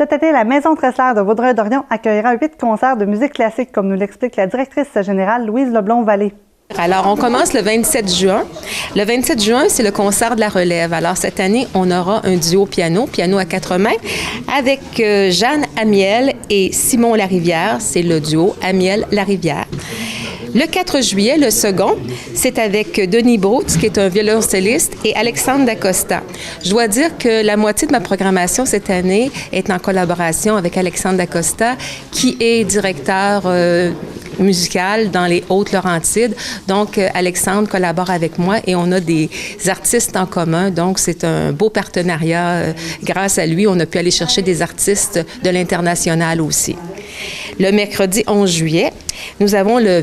Cet été, la Maison Tressler de Vaudreuil-Dorion accueillera 8 concerts de musique classique, comme nous l'explique la directrice générale Louise Leblond-Vallée. Alors, on commence le 27 juin. Le 27 juin, c'est le concert de la relève. Alors, cette année, on aura un duo piano à 4 mains, avec Jeanne Amiel et Simon Larivière. C'est le duo Amiel-Larivière. Le 4 juillet, le second, c'est avec Denis Broutz, qui est un violoncelliste, et Alexandre Dacosta. Je dois dire que la moitié de ma programmation cette année est en collaboration avec Alexandre Dacosta, qui est directeur musical dans les Hautes-Laurentides. Donc, Alexandre collabore avec moi et on a des artistes en commun. Donc, c'est un beau partenariat. Grâce à lui, on a pu aller chercher des artistes de l'international aussi. Le mercredi 11 juillet, nous avons le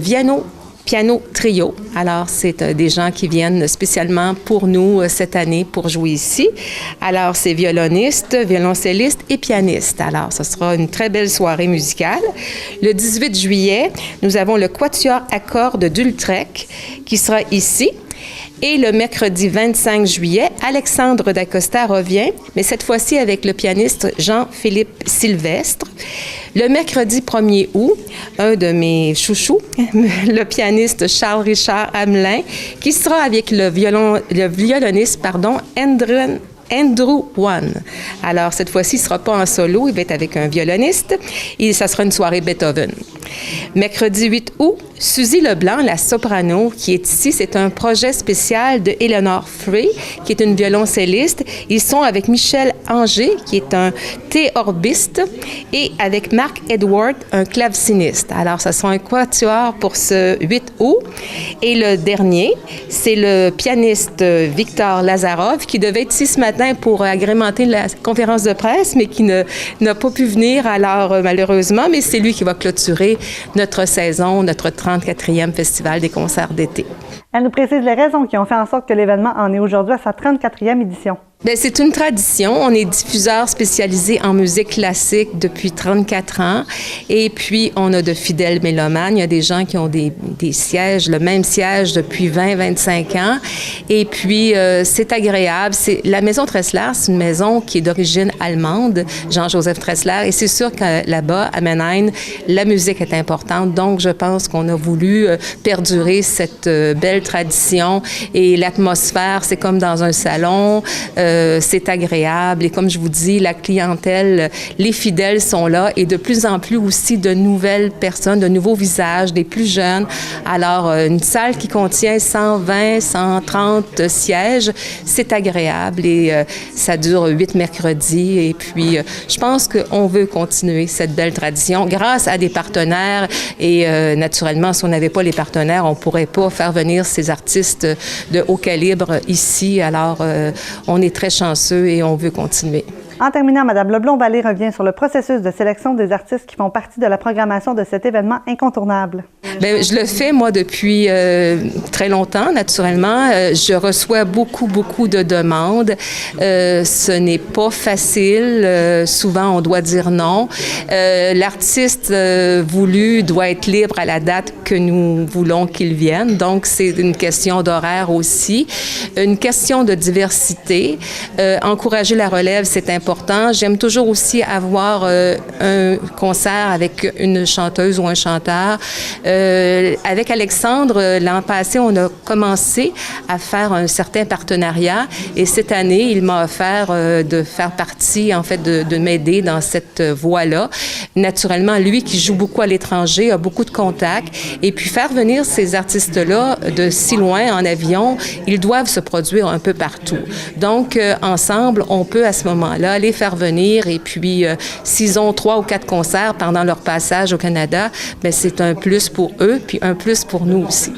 Piano Trio. Alors, c'est des gens qui viennent spécialement pour nous cette année pour jouer ici. Alors, c'est violonistes, violoncellistes et pianistes. Alors, ce sera une très belle soirée musicale. Le 18 juillet, nous avons le Quatuor à cordes d'Utrecht qui sera ici. Et le mercredi 25 juillet, Alexandre Dacosta revient, mais cette fois-ci avec le pianiste Jean-Philippe Sylvestre. Le mercredi 1er août, un de mes chouchous, le pianiste Charles-Richard Hamelin, qui sera avec le violoniste, Andrew One. Alors, cette fois-ci, il ne sera pas en solo, il va être avec un violoniste et ça sera une soirée Beethoven. Mercredi 8 août, Suzy Leblanc, la soprano, qui est ici, c'est un projet spécial de Eleanor Frey, qui est une violoncelliste. Ils sont avec Michel Anger, qui est un théorbiste, et avec Marc Edward, un claveciniste. Alors, ça sera un quatuor pour ce 8 août. Et le dernier, c'est le pianiste Victor Lazarov, qui devait être ici ce matin pour agrémenter la conférence de presse, mais qui n'a pas pu venir, alors malheureusement, mais c'est lui qui va clôturer notre saison, notre 34e Festival des concerts d'été. Elle nous précise les raisons qui ont fait en sorte que l'événement en est aujourd'hui à sa 34e édition. Bien, c'est une tradition. On est diffuseur spécialisé en musique classique depuis 34 ans. Et puis, on a de fidèles mélomanes. Il y a des gens qui ont des sièges, le même siège depuis 20-25 ans. Et puis, c'est agréable. La Maison Tressler, c'est une maison qui est d'origine allemande, Jean-Joseph Tressler. Et c'est sûr que là-bas, à Mannheim, la musique est importante. Donc, je pense qu'on a voulu perdurer cette belle tradition. Et l'atmosphère, c'est comme dans un salon. C'est agréable et comme je vous dis, la clientèle, les fidèles sont là et de plus en plus aussi de nouvelles personnes, de nouveaux visages, des plus jeunes. Alors, une salle qui contient 120, 130 sièges, c'est agréable et ça dure 8 mercredis et puis je pense qu'on veut continuer cette belle tradition grâce à des partenaires et naturellement, si on n'avait pas les partenaires, on ne pourrait pas faire venir ces artistes de haut calibre ici. Alors, on est très chanceux et on veut continuer. En terminant, Mme Leblond-Vallée revient sur le processus de sélection des artistes qui font partie de la programmation de cet événement incontournable. Bien, je le fais, moi, depuis très longtemps, naturellement. Je reçois beaucoup de demandes. Ce n'est pas facile. Souvent, on doit dire non. L'artiste voulu doit être libre à la date que nous voulons qu'il vienne. Donc, c'est une question d'horaire aussi. Une question de diversité. Encourager la relève, c'est important. J'aime toujours aussi avoir un concert avec une chanteuse ou un chanteur. Avec Alexandre, l'an passé, on a commencé à faire un certain partenariat et cette année, il m'a offert de faire partie, en fait, de m'aider dans cette voie-là. Naturellement, lui qui joue beaucoup à l'étranger, a beaucoup de contacts et puis faire venir ces artistes-là de si loin en avion, ils doivent se produire un peu partout. Donc, ensemble, on peut à ce moment-là les faire venir et puis s'ils ont 3 ou 4 concerts pendant leur passage au Canada, bien, c'est un plus pour eux puis un plus pour nous aussi.